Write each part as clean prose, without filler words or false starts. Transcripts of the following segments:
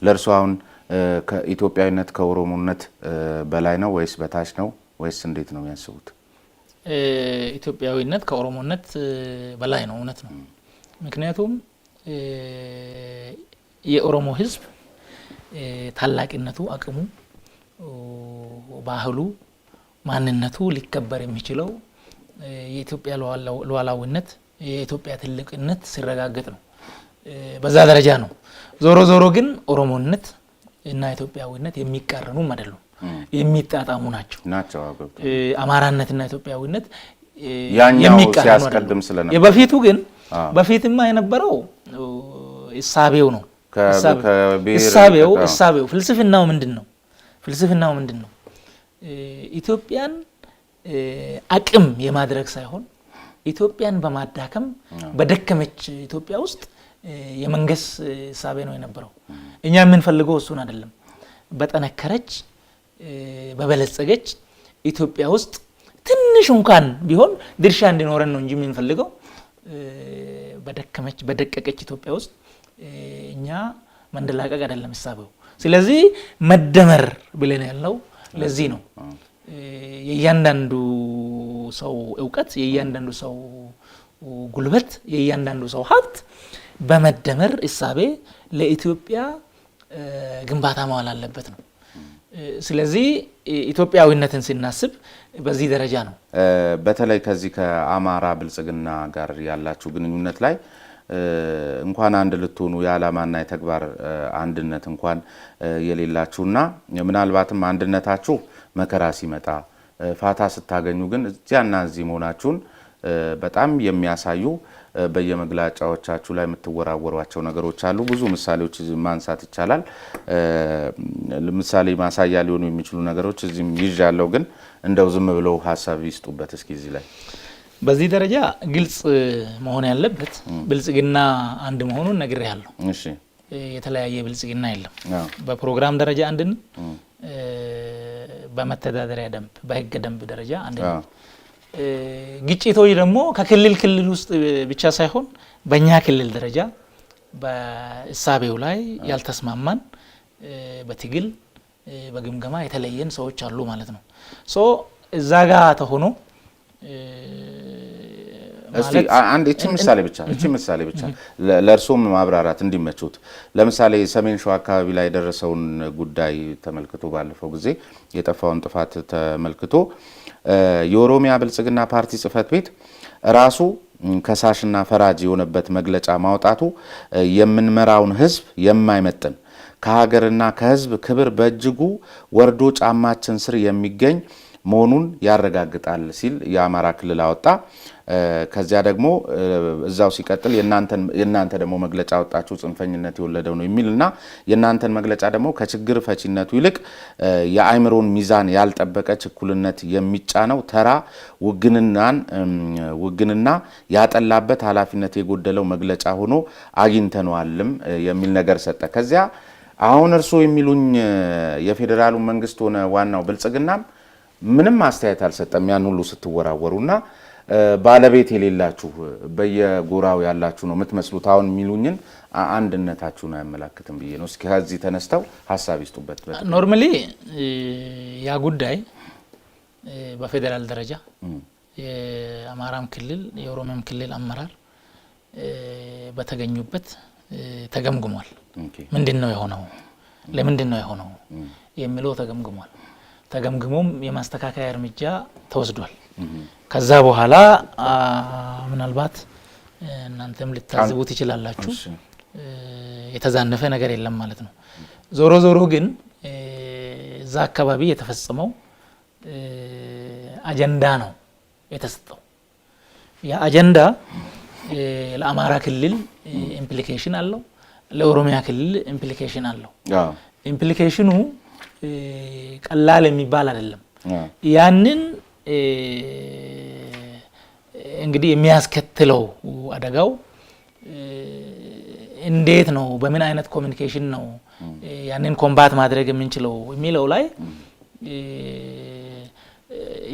ለርሱ አሁን ከኢትዮጵያዊነት ከኦሮሞነት በላይ ነው ወይስ በታች ነው ወይስ እንዴት ነው የሚያስቡት? ኢትዮጵያዊነት ከኦሮሞነት በላይ ነው እውነት ነው። ምክንያቱም የኦሮሞ ህዝብ ታላቅነቱ አቅሙ ባህሉ ማንነቱ ሊከበር የሚችለው የኢትዮጵያ ሉዓላዊነት የኢትዮጵያ ትልቅነት ሲረጋገጥ ነው። በዛ ደረጃ ነው። ዞሮ ግን ኦሮሞነት እና ኢትዮጵያዊነት የሚቃረኑም አይደሉም፣ የሚጣጣሙ ናቸው። አማራነትና ኢትዮጵያዊነት የሚቃረኑ ሲያስቀድም ስለነበር የበፊቱ ግን በፊትማ የነበረው እሳቤው ነው። እሳቤው ፍልስፍናው ምንድነው? ኢትዮጵያን አቅም የማድረግ ሳይሆን ኢትዮጵያን በማዳከም በደከመች ኢትዮጵያ ውስጥ የመንገስ እሳቤ ነው የነበረው። እኛ የምንፈልገው እሱን አይደለም። በጠነከረች በበለጸገች ኢትዮጵያ ውስጥ ትንሽ እንኳን ቢሆን ድርሻ እንዲኖረን ነው እንጂ የምንፈልገው በደከመች በደቀቀች ኢትዮጵያ ውስጥ እኛ መንደላቀቅ አይደለም እሳቤው። ስለዚህ መደመር ብለን ያለው ለዚህ ነው። የእያንዳንዱ ሰው ዕውቀት፣ የእያንዳንዱ ሰው ጉልበት፣ የእያንዳንዱ ሰው ሀብት በመደመር እሳቤ ለኢትዮጵያ ግንባታ መዋል አለበት ነው። ስለዚህ ኢትዮጵያዊነትን ስናስብ በዚህ ደረጃ ነው። በተለይ ከዚህ ከአማራ ብልጽግና ጋር ያላችሁ ግንኙነት ላይ እንኳን አንድ ልትሆኑ የዓላማና የተግባር አንድነት እንኳን የሌላችሁና ምናልባትም አንድነታችሁ መከራ ሲመጣ ፋታ ስታገኙ ግን እዚያና እዚህ መሆናችሁን በጣም የሚያሳዩ በየመግለጫዎቻችሁ ላይ የምትወራወሯቸው ነገሮች አሉ። ብዙ ምሳሌዎች ማንሳት ይቻላል። ለምሳሌ ማሳያ ሊሆኑ የሚችሉ ነገሮች እዚህም ይዣለሁ፣ ግን እንደው ዝም ብለው ሀሳብ ይስጡበት እስኪ እዚህ ላይ። በዚህ ደረጃ ግልጽ መሆን ያለበት ብልጽግና አንድ መሆኑን ነግሬያለሁ። እሺ፣ የተለያየ ብልጽግና የለም። በፕሮግራም ደረጃ አንድን፣ በመተዳደሪያ ደንብ በህገ ደንብ ደረጃ አንድ ነው። ግጭቶች ደግሞ ከክልል ክልል ውስጥ ብቻ ሳይሆን በእኛ ክልል ደረጃ በእሳቤው ላይ ያልተስማማን በትግል በግምገማ የተለየን ሰዎች አሉ ማለት ነው። ሶ እዛ ጋር ተሆኖ እስቲ አንድ እቺ ምሳሌ ብቻ ለርሶም ማብራራት እንዲመቹት። ለምሳሌ ሰሜን ሸዋ አካባቢ ላይ የደረሰውን ጉዳይ ተመልክቶ ባለፈው ጊዜ የጠፋውን ጥፋት ተመልክቶ የኦሮሚያ ብልጽግና ፓርቲ ጽህፈት ቤት ራሱ ከሳሽና ፈራጅ የሆነበት መግለጫ ማውጣቱ የምንመራውን ህዝብ የማይመጥን ከሀገርና ከህዝብ ክብር በእጅጉ ወርዶ ጫማችን ስር የሚገኝ መሆኑን ያረጋግጣል ሲል የአማራ ክልል አወጣ። ከዚያ ደግሞ እዛው ሲቀጥል የናንተ ደግሞ መግለጫ አወጣችሁ ጽንፈኝነት የወለደው ነው የሚልና የናንተን መግለጫ ደግሞ ከችግር ፈቺነቱ ይልቅ የአይምሮን ሚዛን ያልጠበቀ ችኩልነት የሚጫነው ተራ ውግንና ያጠላበት ኃላፊነት የጎደለው መግለጫ ሆኖ አግኝተነዋልም የሚል ነገር ሰጠ። ከዚያ አሁን እርሶ የሚሉኝ የፌዴራሉ መንግስት ሆነ ዋናው ብልጽግናም ምንም አስተያየት አልሰጠም። ያን ሁሉ ስትወራወሩና ባለቤት የሌላችሁ በየጎራው ያላችሁ ነው የምትመስሉት አሁን የሚሉኝን አንድነታችሁን አያመላክትም ብዬ ነው። እስኪ ከዚህ ተነስተው ሀሳብ ይስጡበት። ኖርማሊ ያ ጉዳይ በፌዴራል ደረጃ የአማራም ክልል የኦሮሚያም ክልል አመራር በተገኙበት ተገምግሟል። ምንድነው የሆነው ለምንድነው የሆነው የሚለው ተገምግሟል። ተገምግሞም የማስተካከያ እርምጃ ተወስዷል። ከዛ በኋላ ምናልባት እናንተም ልታዝቡት ይችላላችሁ የተዛነፈ ነገር የለም ማለት ነው። ዞሮ ግን እዛ አካባቢ የተፈጸመው አጀንዳ ነው የተሰጠው። ያ አጀንዳ ለአማራ ክልል ኢምፕሊኬሽን አለው፣ ለኦሮሚያ ክልል ኢምፕሊኬሽን አለው። ኢምፕሊኬሽኑ ቀላል የሚባል አይደለም። ያንን እንግዲህ የሚያስከትለው አደጋው እንዴት ነው በምን አይነት ኮሚኒኬሽን ነው ያንን ኮምባት ማድረግ የምንችለው የሚለው ላይ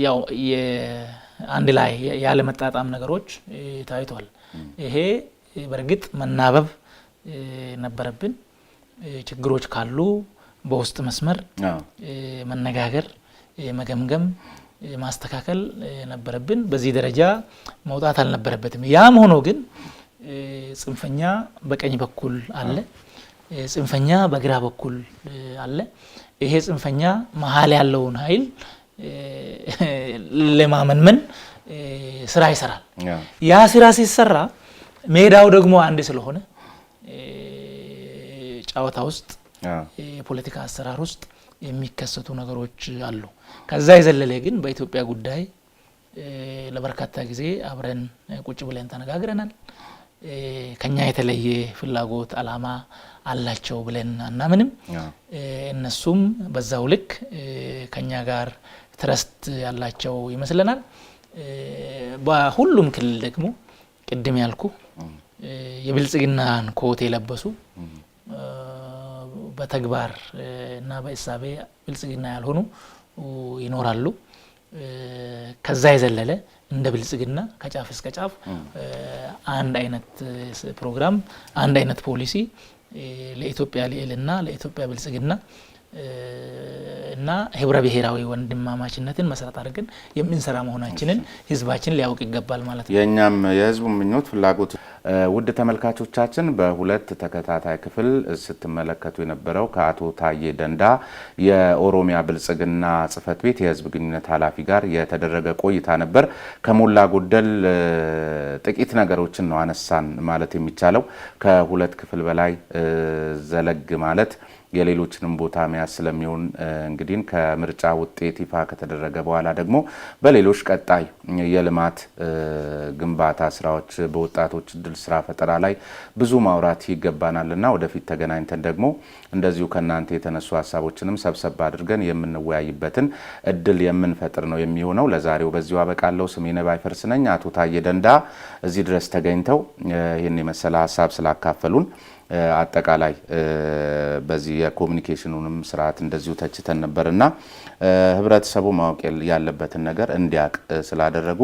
ያው አንድ ላይ ያለ መጣጣም ነገሮች ታይቷል። ይሄ በርግጥ መናበብ ነበረብን። ችግሮች ካሉ በውስጥ መስመር መነጋገር መገምገም ማስተካከል ነበረብን። በዚህ ደረጃ መውጣት አልነበረበትም። ያም ሆኖ ግን ጽንፈኛ በቀኝ በኩል አለ፣ ጽንፈኛ በግራ በኩል አለ። ይሄ ጽንፈኛ መሀል ያለውን ኃይል ለማመንመን ስራ ይሰራል። ያ ስራ ሲሰራ ሜዳው ደግሞ አንድ ስለሆነ ጫዋታ ውስጥ የፖለቲካ አሰራር ውስጥ የሚከሰቱ ነገሮች አሉ። ከዛ የዘለለ ግን በኢትዮጵያ ጉዳይ ለበርካታ ጊዜ አብረን ቁጭ ብለን ተነጋግረናል። ከኛ የተለየ ፍላጎት አላማ አላቸው ብለን አናምንም። እነሱም በዛው ልክ ከኛ ጋር ትረስት ያላቸው ይመስለናል። በሁሉም ክልል ደግሞ ቅድም ያልኩ የብልጽግናን ኮት የለበሱ በተግባር እና በእሳቤ ብልጽግና ያልሆኑ ይኖራሉ። ከዛ የዘለለ እንደ ብልጽግና ከጫፍ እስከ ጫፍ አንድ አይነት ፕሮግራም አንድ አይነት ፖሊሲ ለኢትዮጵያ ልዕልና ለኢትዮጵያ ብልጽግና እና ህብረ ብሔራዊ ወንድማማችነትን መሰረት አድርገን የምንሰራ መሆናችንን ህዝባችን ሊያውቅ ይገባል ማለት ነው። የኛም የህዝቡ ምኞት ፍላጎት። ውድ ተመልካቾቻችን በሁለት ተከታታይ ክፍል ስትመለከቱ የነበረው ከአቶ ታዬ ደንዳ የኦሮሚያ ብልጽግና ጽህፈት ቤት የህዝብ ግንኙነት ኃላፊ ጋር የተደረገ ቆይታ ነበር። ከሞላ ጎደል ጥቂት ነገሮችን ነው አነሳን ማለት የሚቻለው። ከሁለት ክፍል በላይ ዘለግ ማለት የሌሎችንም ቦታ መያዝ ስለሚሆን እንግዲህ ከምርጫ ውጤት ይፋ ከተደረገ በኋላ ደግሞ በሌሎች ቀጣይ የልማት ግንባታ ስራዎች በወጣቶች እድል ስራ ፈጠራ ላይ ብዙ ማውራት ይገባናልና ወደፊት ተገናኝተን ደግሞ እንደዚሁ ከናንተ የተነሱ ሀሳቦችንም ሰብሰብ አድርገን የምንወያይበትን እድል የምንፈጥር ነው የሚሆነው። ለዛሬው በዚሁ አበቃለሁ። ስሜነ ባይፈርስ ነኝ። አቶ ታዬ ደንዳ እዚህ ድረስ ተገኝተው ይህን የመሰለ ሀሳብ ስላካፈሉን አጠቃላይ በዚህ የኮሙኒኬሽኑንም ስርዓት እንደዚሁ ተችተን ነበርና ህብረተሰቡ ማወቅ ያለበትን ነገር እንዲያውቅ ስላደረጉ